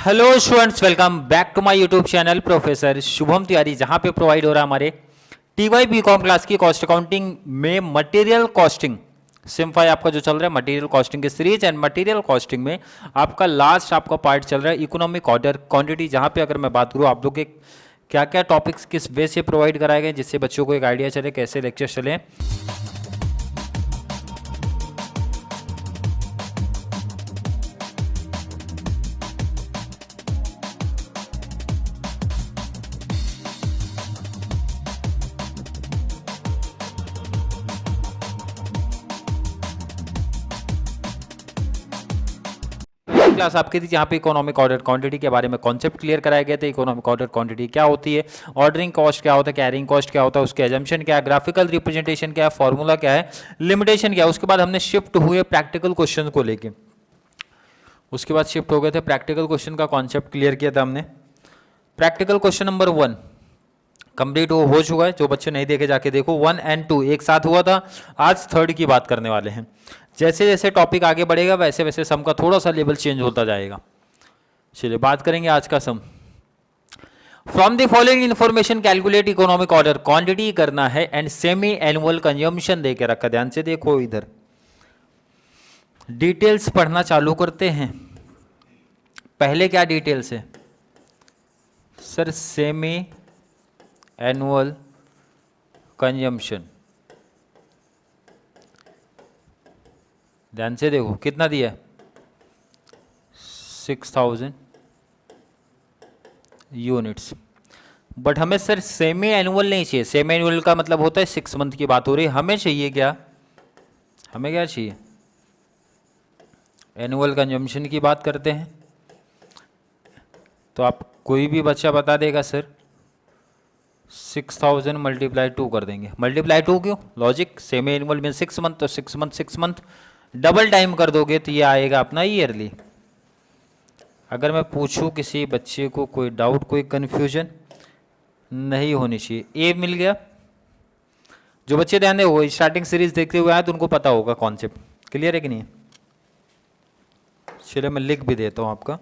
Hello students, welcome back to my YouTube channel professor Shubham Tiwari, जहां पे provide हो रहा है हमारे टीवाई बीकॉम क्लास की कॉस्ट अकाउंटिंग में मटेरियल कॉस्टिंग सिम 5 आपका जो चल रहा है मटेरियल कॉस्टिंग की सीरीज। एंड मटेरियल कॉस्टिंग में आपका लास्ट आपका पार्ट चल रहा है इकोनॉमिक ऑर्डर क्वांटिटी, जहां पे अगर मैं बात करूं आप लोग के क्या क्या टॉपिक्स किस वे से प्रोवाइड कराए गए जिससे बच्चों को एक आइडिया चले कैसे लेक्चर चले। क्लास आपकी थी जहाँ पे इकोनॉमिक ऑर्डर क्वांटिटी के बारे में कॉन्सेप्ट क्लियर कराए गए थे। इकोनॉमिक ऑर्डर क्वांटिटी क्या होती है, ऑर्डरिंग कॉस्ट क्या होता है, कैरिंग कॉस्ट क्या होता है, उसके एजम्पशन क्या है, ग्राफिकल रिप्रेजेंटेशन क्या है, फॉर्मूला क्या है, लिमिटेशन क्या है। उसके बाद हमने शिफ्ट हुए प्रैक्टिकल क्वेश्चन को लेके, उसके बाद शिफ्ट हो गए थे प्रैक्टिकल क्वेश्चन का कॉन्सेप्ट क्लियर किया था हमने। प्रैक्टिकल क्वेश्चन नंबर 1 कंप्लीट हो चुका है, जो बच्चे नहीं देखे जाके देखो। 1 और 2 एक साथ हुआ था, आज 3rd की बात करने वाले हैं। जैसे जैसे टॉपिक आगे बढ़ेगा वैसे वैसे सम का थोड़ा सा लेवल चेंज होता जाएगा। चलिए बात करेंगे आज का sum. From the following information calculate economic order quantity करना है एंड सेमी एनुअल कंजम्पशन दे के रखा। ध्यान से देखो, इधर डिटेल्स पढ़ना चालू करते हैं। पहले क्या डिटेल्स है सर? Semi annual consumption. ध्यान से देखो कितना दिया है, 6000 यूनिट्स। बट हमें सर सेमी एनुअल नहीं चाहिए। सेमी एनुअल का मतलब होता है 6 मंथ की बात हो रही है। हमें चाहिए क्या, हमें क्या चाहिए? एनुअल कंजम्पशन की बात करते हैं। तो आप कोई भी बच्चा बता देगा सर 6000 मल्टीप्लाई 2 कर देंगे। मल्टीप्लाई 2 क्यों? लॉजिक, सेमी एनुअल में 6 मंथ, तो 6 मंथ डबल टाइम कर दोगे तो ये आएगा अपना ईयरली। अगर मैं पूछूं किसी बच्चे को कोई डाउट, कोई कन्फ्यूजन नहीं होनी चाहिए। ए मिल गया। जो बच्चे ध्यान दे वो स्टार्टिंग सीरीज देखते हुए आए तो उनको पता होगा कॉन्सेप्ट। क्लियर है कि नहीं? चलिए मैं लिख भी देता हूं आपका।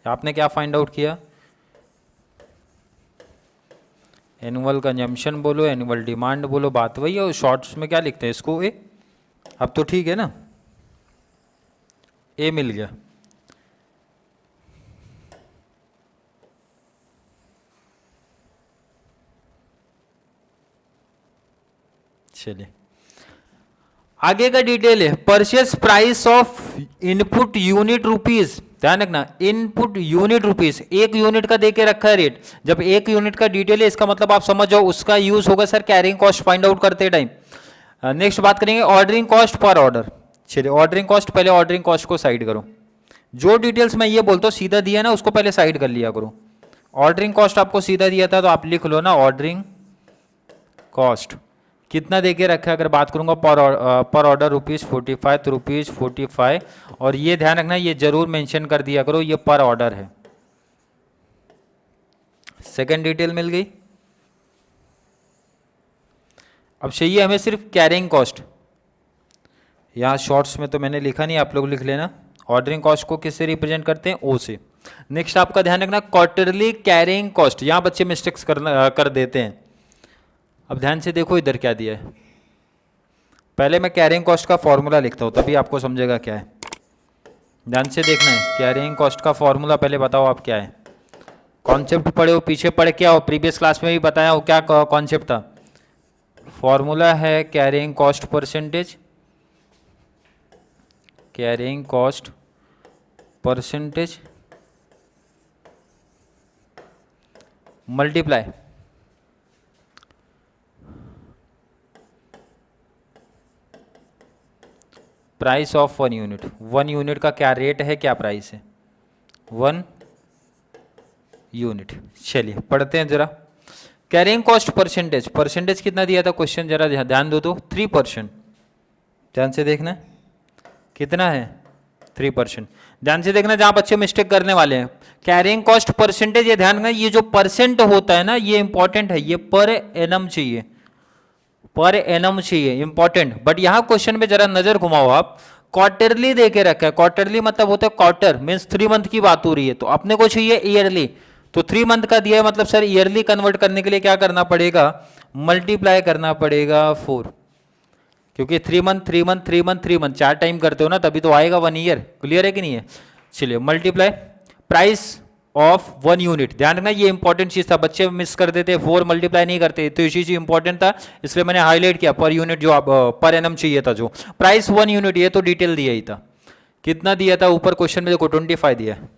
आपने क्या फाइंड आउट किया? एनुअल कंजम्पशन बोलो, एनुअल डिमांड बोलो, बात वही है। और शॉर्ट्स में क्या लिखते हैं इसको? ए। अब तो ठीक है ना, ए मिल गया। चलिए आगे का डिटेल है। Purchase price of input unit rupees. ध्यान रखना, इनपुट यूनिट रुपीज, 1 यूनिट का देके रखा है रेट। जब 1 यूनिट का डिटेल है इसका मतलब आप समझ जाओ उसका यूज होगा sir carrying cost find out करते टाइम। नेक्स्ट बात करेंगे ऑर्डरिंग कॉस्ट पर ऑर्डर। चलिए ऑर्डरिंग कॉस्ट, पहले ऑर्डरिंग कॉस्ट को साइड करो। जो डिटेल्स मैं ये बोलता हूँ सीधा दिया ना उसको पहले साइड कर लिया करो। ऑर्डरिंग कॉस्ट आपको सीधा दिया था तो आप लिख लो ना ऑर्डरिंग कॉस्ट कितना देके रखा है। अगर बात करूंगा पर ऑर्डर ₹45 तो ₹45। और ये ध्यान रखना, ये जरूर मेंशन कर दिया करो ये पर ऑर्डर है। सेकंड डिटेल मिल गई। अब चाहिए हमें सिर्फ कैरिंग कॉस्ट। यहाँ शॉर्ट्स में तो मैंने लिखा नहीं, आप लोग लिख लेना। ऑर्डरिंग कॉस्ट को किससे रिप्रेजेंट करते हैं? ओ से। नेक्स्ट आपका ध्यान रखना क्वार्टरली कैरिंग कॉस्ट। यहाँ बच्चे मिस्टेक्स कर देते हैं। अब ध्यान से देखो इधर क्या दिया है। पहले मैं कैरिंग कॉस्ट का फॉर्मूला लिखता हूँ तभी आपको समझेगा क्या है। ध्यान से देखना है, कैरिंग कॉस्ट का फॉर्मूला पहले बताओ आप क्या है। कॉन्सेप्ट पढ़े हो, पीछे पढ़ के आओ, प्रीवियस क्लास में भी बताया हो क्या कॉन्सेप्ट था। फॉर्मूला है carrying cost percentage, carrying cost percentage multiply price of 1 unit. 1 unit का क्या रेट है, क्या प्राइस है? 1 यूनिट। चलिए पढ़ते हैं जरा। कैरिंग कॉस्ट परसेंटेज, परसेंटेज कितना दिया था क्वेश्चन, जरा ध्यान दो तो 3%। ध्यान से देखना कितना है, 3%। ध्यान से देखना जहां बच्चे मिस्टेक करने वाले हैं। कैरिंग कॉस्ट परसेंटेज, ये ध्यान रखना ये जो परसेंट होता है ना ये इंपॉर्टेंट है, ये पर एनम चाहिए, पर एनम चाहिए, इंपॉर्टेंट। बट यहां क्वेश्चन में जरा नजर घुमाओ आप, क्वार्टरली दे के रखा है। क्वार्टरली मतलब होता है क्वार्टर, मीन्स 3 मंथ की बात हो रही है, तो अपने को चाहिए ईयरली, तो 3 मंथ का दिया है, मतलब सर ईयरली कन्वर्ट करने के लिए क्या करना पड़ेगा, मल्टीप्लाई करना पड़ेगा 4, क्योंकि 3 month 3 month 3 month 3 month 4 time करते हो ना, तभी तो आएगा 1 ईयर। क्लियर है कि नहीं है? चलिए मल्टीप्लाई प्राइस ऑफ 1 यूनिट, ध्यान रखना ये इंपॉर्टेंट चीज था, बच्चे मिस कर देते, 4 मल्टीप्लाई नहीं करते, तो इसी चीज इंपॉर्टेंट था, इसलिए मैंने हाईलाइट किया। पर यूनिट जो आप पर एनम चाहिए था, जो प्राइस 1 यूनिट, ये तो डिटेल दिया ही था। कितना दिया था ऊपर क्वेश्चन में, देखो 25 दिया है,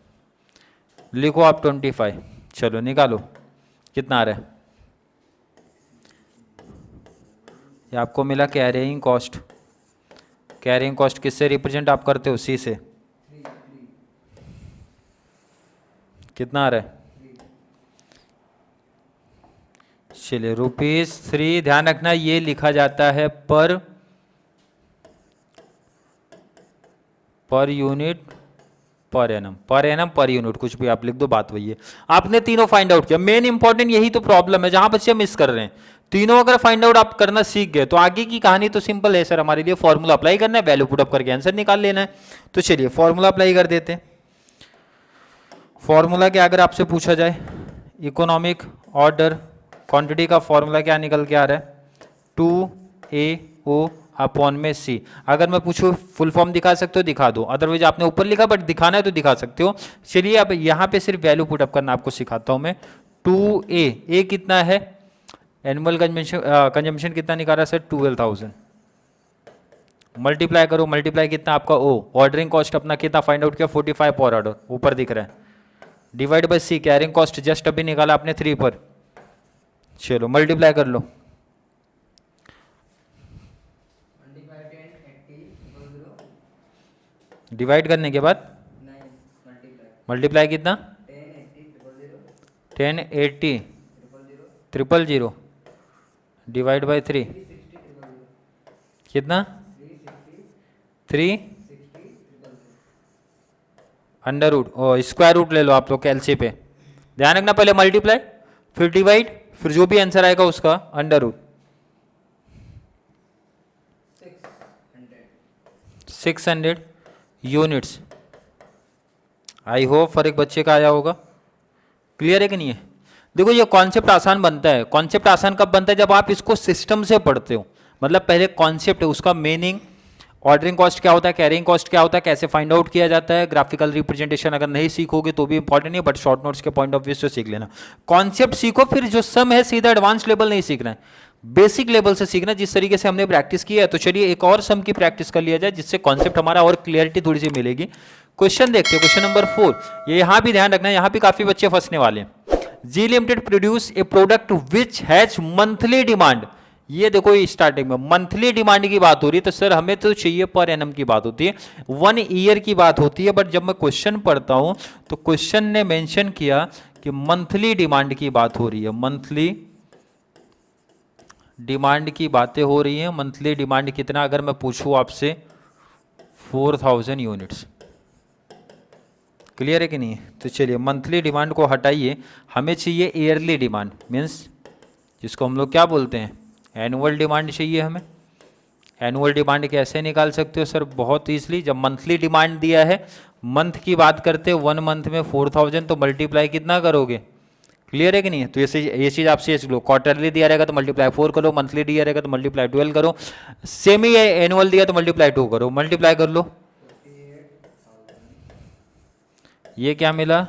लिखो आप 25। चलो निकालो कितना आ रहा है, ये आपको मिला कैरिंग कॉस्ट। कैरिंग कॉस्ट किससे रिप्रेजेंट आप करते हो, सी से। कितना आ रहा है, चलिए ₹3। ध्यान रखना ये लिखा जाता है per unit per annum, per unit, कुछ भी आप लिख दो, बात वही है। आपने तीनों फाइंड आउट किया, मेन इंपॉर्टेंट यही तो प्रॉब्लम है जहां बच्चे मिस कर रहे हैं। तीनों अगर फाइंड आउट आप करना सीख गए तो आगे की कहानी तो सिंपल है सर, हमारे लिए फॉर्मूला अप्लाई करना है, वैल्यू पुट अप करके आंसर निकाल लेना है। तो चलिए फॉर्मूला अप्लाई कर देते हैं। फॉर्मूला क्या अगर आपसे पूछा जाए, इकोनॉमिक ऑर्डर क्वांटिटी का फॉर्मूला क्या निकल के आ रहा है, 2AO अपॉन में C। अगर मैं पूछूं फुल फॉर्म दिखा सकते हो दिखा दो, अदरवाइज आपने ऊपर लिखा बट दिखाना है तो दिखा सकते हो। चलिए अब यहाँ पे सिर्फ वैल्यू पुट अप करना आपको सिखाता हूँ मैं। 2A कितना है, एनुअल कंजम्पशन कितना निकाला सर, 12,000। मल्टीप्लाई करो, मल्टीप्लाई कितना आपका O, ऑर्डरिंग कॉस्ट अपना कितना फाइंड आउट किया, 45 पर ऑर्डर, ऊपर दिख रहा है, divide by C, carrying cost just अभी निकाला आपने 3 पर। चलो मल्टीप्लाई कर लो, डिवाइड करने के बाद मल्टीप्लाई कितना, 1080 000 डिवाइड बाय 3 कितना, 3 अंडर रूट, स्क्वायर रूट ले लो आप लोग कैलसी पे। ध्यान रखना पहले मल्टीप्लाई फिर डिवाइड, फिर जो भी आंसर आएगा उसका under root. 600 units. I hope हर एक बच्चे का आया होगा। क्लियर है कि नहीं है? देखो ये कॉन्सेप्ट आसान बनता है। कॉन्सेप्ट आसान कब बनता है, जब आप इसको सिस्टम से पढ़ते हो। मतलब पहले कॉन्सेप्ट है, उसका मीनिंग, ऑर्डरिंग कॉस्ट क्या होता है, कैरिंग कॉस्ट क्या होता है, कैसे फाइंड आउट किया जाता है, ग्राफिकल रिप्रेजेंटेशन अगर नहीं सीखोगे तो भी इंपॉर्टेंट नहीं, बट शॉर्ट नोट्स के पॉइंट ऑफ व्यू से सीख लेना। कॉन्सेप्ट सीखो, फिर जो सम है सीधा एडवांस लेवल नहीं सीखना है, बेसिक लेवल से सीखना, जिस तरीके से हमने प्रैक्टिस किया है। तो चलिए एक और सम की प्रैक्टिस कर लिया जाए, जिससे कॉन्सेप्ट हमारा और क्लियरिटी थोड़ी सी मिलेगी। क्वेश्चन देखते हैं, क्वेश्चन नंबर 4। ये यहां भी ध्यान रखना है, यहां भी काफी बच्चे फंसने वाले हैं। G limited produce a product which has monthly demand. ये देखो स्टार्टिंग में मंथली डिमांड की बात हो रही है, तो सर हमें तो चाहिए पर एनम की बात होती है, 1 ईयर की बात होती है। बट जब मैं क्वेश्चन पढ़ता हूं तो क्वेश्चन ने मेंशन किया कि मंथली डिमांड की बात हो रही है, मंथली डिमांड की बातें हो रही हैं। मंथली डिमांड कितना, अगर मैं पूछूं आपसे 4000 यूनिट्स। क्लियर है कि नहीं? तो चलिए मंथली डिमांड को हटाइए, हमें चाहिए ईयरली डिमांड, मीन्स जिसको हम लोग क्या बोलते हैं, एनुअल डिमांड चाहिए हमें। एनुअल डिमांड कैसे निकाल सकते हो सर? बहुत ईजिली, जब मंथली डिमांड दिया है, मंथ की बात करते हैं, 1 मंथ में 4000, तो मल्टीप्लाई कितना करोगे? क्लियर है कि नहीं? तो ये चीज आप सीख लो। क्वार्टरली दिया रहेगा तो मल्टीप्लाई 4 करो, मंथली दिया रहेगा तो मल्टीप्लाई 12 करो, सेमी एनुअल दिया तो मल्टीप्लाई 2 करो। मल्टीप्लाई कर लो, ये क्या मिला,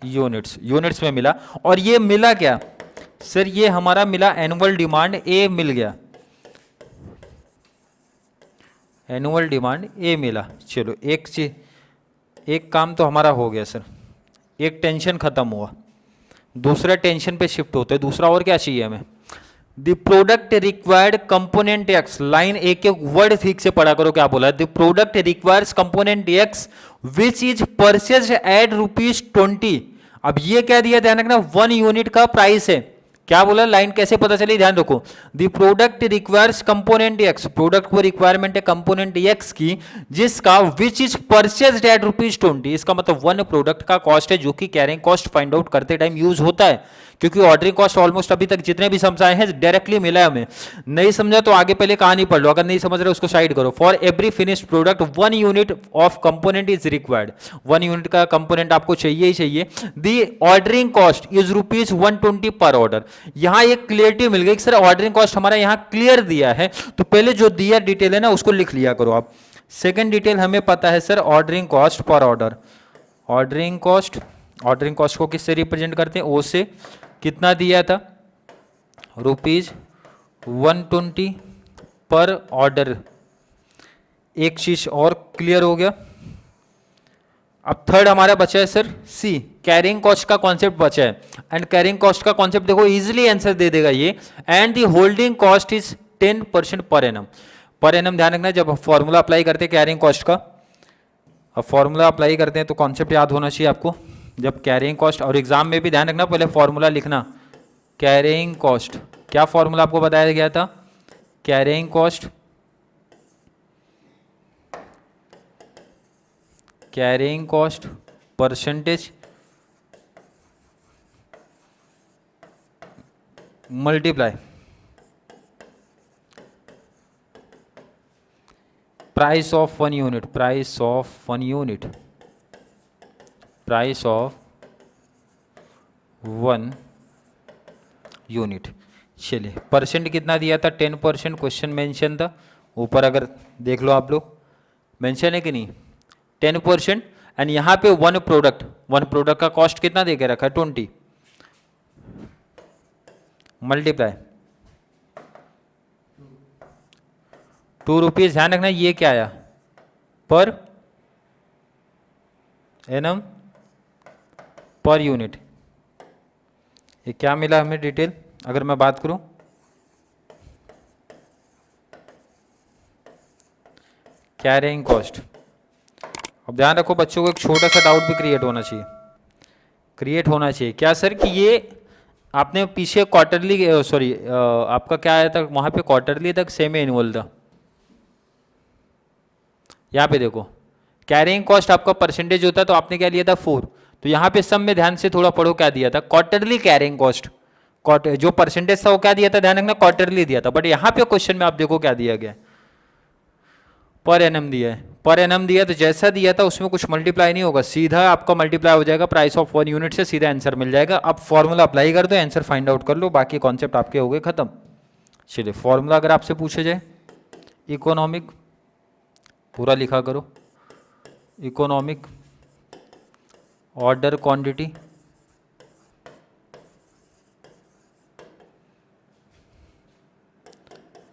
यूनिट्स, यूनिट्स में मिला। और ये मिला क्या सर? ये हमारा मिला एनुअल डिमांड ए मिल गया, एनुअल डिमांड ए मिला। चलो एक चीज, एक काम तो हमारा हो गया सर, एक टेंशन खत्म हुआ, दूसरा टेंशन पे शिफ्ट होते हैं। दूसरा और क्या चाहिए हमें? The product required component x. Line एक एक वर्ड ठीक से पढ़ा करो, क्या बोला है? The product requires component X which is purchase at ₹20। अब ये क्या दिया, ध्यान रखना, 1 यूनिट का प्राइस है, क्या बोला, लाइन कैसे पता चली, ध्यान रखो। The product requires component x, product को रिक्वायरमेंट है कंपोनेंट एक्स की, जिसका विच इज परचेज्ड एट ₹20। इसका मतलब वन प्रोडक्ट का कॉस्ट है जो कि कैरिंग कॉस्ट फाइंड आउट करते टाइम यूज होता है, क्योंकि ऑर्डरिंग कॉस्ट ऑलमोस्ट अभी तक जितने भी समझाए हैं डायरेक्टली मिला है हमें। नहीं समझा तो आगे पहले कहानी पढ़ लो, अगर नहीं समझ रहे उसको साइड करो। For every finished product 1 unit of component is required, 1 unit का कंपोनेंट आपको चाहिए ही चाहिए। दी ऑर्डरिंग कॉस्ट इज ₹120 पर ऑर्डर। यहां एक क्लियरिटी मिल गई सर ऑर्डरिंग कॉस्ट हमारा यहां क्लियर दिया है, तो पहले जो दिया डिटेल है ना उसको लिख लिया करो आप। सेकेंड डिटेल हमें पता है sir ordering cost per order. Ordering cost को किससे रिप्रेजेंट करते हैं, ओ से। कितना दिया था, ₹120 पर ऑर्डर। एक चीज और क्लियर हो गया। अब थर्ड हमारा बचा है सर सी, कैरिंग कॉस्ट का कॉन्सेप्ट बचा है। एंड कैरिंग कॉस्ट का कॉन्सेप्ट देखो इजीली आंसर दे देगा ये। And the holding cost is 10% per annum. Per annum ध्यान रखना, जब फॉर्मूला अप्लाई करते हैं कैरिंग कॉस्ट का, अब फॉर्मूला अप्लाई करते हैं तो कॉन्सेप्ट याद होना चाहिए आपको। जब कैरिंग कॉस्ट, और एग्जाम में भी ध्यान रखना पहले फॉर्मूला लिखना। कैरिंग कॉस्ट क्या फॉर्मूला आपको बताया गया था, carrying cost, carrying cost percentage multiply price of 1 unit, price of 1 unit, price of 1 unit. चलिए परसेंट कितना दिया था, 10%, क्वेश्चन मेंशन था ऊपर, अगर देख लो आप लोग, मेंशन है कि नहीं, 10%। एंड यहां पे वन प्रोडक्ट का कॉस्ट कितना दे के रखा है, 20, मल्टीप्लाई ₹2। ध्यान रखना ये क्या आया, पर एनम पर यूनिट। ये क्या मिला हमें डिटेल, अगर मैं बात करूं, कैरिंग कॉस्ट। अब ध्यान रखो बच्चों को एक छोटा सा डाउट भी क्रिएट होना चाहिए, क्या सर कि ये आपने पीछे क्वार्टरली, सॉरी आपका क्या आया था वहां पे, क्वार्टरली तक सेमी एनुअल था। यहाँ पे देखो कैरिंग कॉस्ट आपका परसेंटेज होता है, तो आपने क्या लिया था 4, तो यहाँ पे सब में ध्यान से थोड़ा पढ़ो क्या दिया था, क्वार्टरली कैरिंग कॉस्ट, जो परसेंटेज था वो क्या दिया था, ध्यान रखना क्वार्टरली दिया था। बट यहाँ पे क्वेश्चन में आप देखो क्या दिया गया, पर एनम दिया है। पर एनम दिया तो जैसा दिया था उसमें कुछ मल्टीप्लाई नहीं होगा, सीधा आपका मल्टीप्लाई हो जाएगा प्राइस ऑफ 1 यूनिट से, सीधा आंसर मिल जाएगा। अब फॉर्मूला अप्लाई कर दो, आंसर फाइंड आउट कर लो, बाकी कॉन्सेप्ट आपके हो गए खत्म। चलिए फॉर्मूला अगर आपसे पूछे जाए, इकोनॉमिक, पूरा लिखा करो, economic order quantity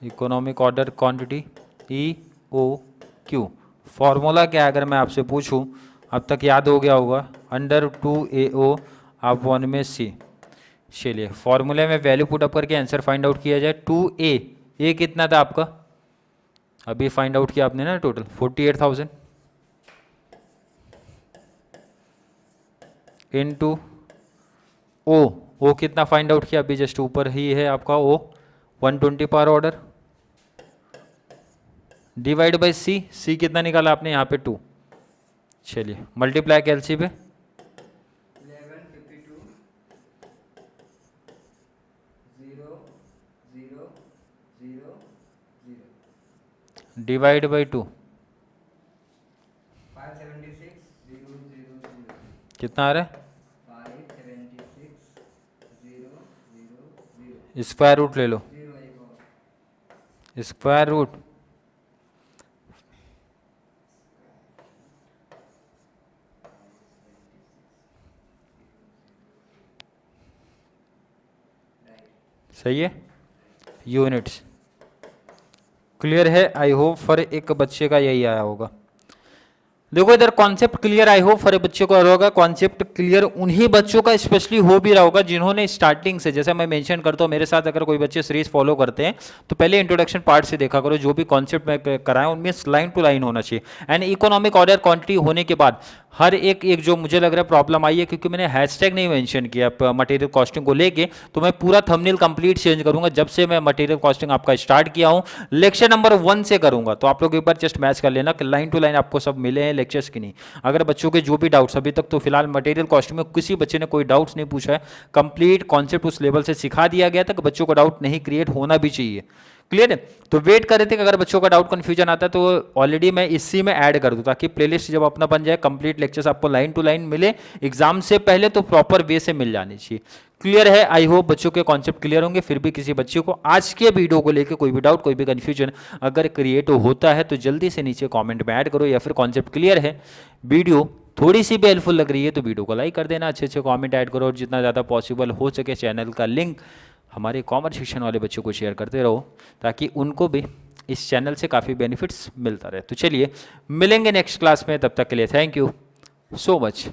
economic order quantity EOQ। Formula क्या है अगर मैं आपसे पूछूं, अब तक याद हो गया होगा, √2AO आप 1 में C। चलिए फॉर्मूले में वैल्यू पुट अप करके आंसर फाइंड आउट किया जाए। 2A, ए कितना था आपका, अभी फाइंड आउट किया आपने ना, टोटल 48,000 इनटू ओ कितना फाइंड आउट किया, अभी जस्ट ऊपर ही है आपका O, 120 पर ऑर्डर, डिवाइड बाई सी कितना निकाला आपने यहाँ पे 2। चलिए मल्टीप्लाई कैलसी पे 1152 डिवाइड बाई 2 कितना आ रहा है, स्क्वायर रूट ले लो, स्क्वायर रूट सही है, यूनिट्स। क्लियर है, आई होप फॉर एक बच्चे का यही आया होगा। देखो इधर कॉन्सेप्ट क्लियर, आई होप हर बच्चे को होगा कॉन्सेप्ट क्लियर। उन्हीं बच्चों का स्पेशली हो भी रहा होगा जिन्होंने स्टार्टिंग से, जैसे मैं मेंशन करता हूँ, मेरे साथ अगर कोई बच्चे सीरीज फॉलो करते हैं तो पहले इंट्रोडक्शन पार्ट से देखा करो, जो भी कॉन्सेप्ट मैं कराएं उनमें लाइन टू लाइन होना चाहिए। एंड इकोनॉमिक ऑर्डर क्वांटिटी होने के बाद हर एक जो मुझे लग रहा है प्रॉब्लम आई है, क्योंकि मैंने हैशटैग नहीं मेंशन किया मटेरियल कॉस्टिंग को लेके, तो मैं पूरा थंबनेल कंप्लीट चेंज करूंगा जब से मैं मटेरियल कॉस्टिंग आपका स्टार्ट किया हूं, लेक्चर नंबर 1 से करूंगा। तो आप लोग एक बार जस्ट मैच कर लेना कि लाइन टू लाइन आपको सब मिले हैं लेक्चर्स की नहीं। अगर बच्चों के जो भी डाउट्स अभी तक, तो फिलहाल मटेरियल कॉस्टिंग में किसी बच्चे ने कोई डाउट्स नहीं पूछा है, कंप्लीट कॉन्सेप्ट उस लेवल से सिखा दिया गया था कि बच्चों को डाउट नहीं क्रिएट होना भी चाहिए। क्लियर है? तो वेट कर रहे थे कि अगर बच्चों का डाउट कंफ्यूजन आता है तो ऑलरेडी मैं इसी में ऐड कर दूं, ताकि प्लेलिस्ट जब अपना बन जाए, कंप्लीट लेक्चर्स आपको लाइन टू लाइन मिले एग्जाम से पहले, तो प्रॉपर वे से मिल जानी चाहिए। क्लियर है? आई होप बच्चों के कॉन्सेप्ट क्लियर होंगे। फिर भी किसी बच्चे को आज के वीडियो को लेकर कोई भी डाउट, कोई भी कंफ्यूजन अगर क्रिएट होता है तो जल्दी से नीचे कॉमेंट में ऐड करो, या फिर कॉन्सेप्ट क्लियर है, वीडियो थोड़ी सी भी हेल्पफुल लग रही है तो वीडियो को लाइक कर देना, अच्छे अच्छे कॉमेंट ऐड करो, और जितना ज़्यादा पॉसिबल हो सके चैनल का लिंक हमारे कॉमर्स सेक्शन वाले बच्चों को शेयर करते रहो, ताकि उनको भी इस चैनल से काफ़ी बेनिफिट्स मिलता रहे। तो चलिए मिलेंगे नेक्स्ट क्लास में, तब तक के लिए थैंक यू सो मच।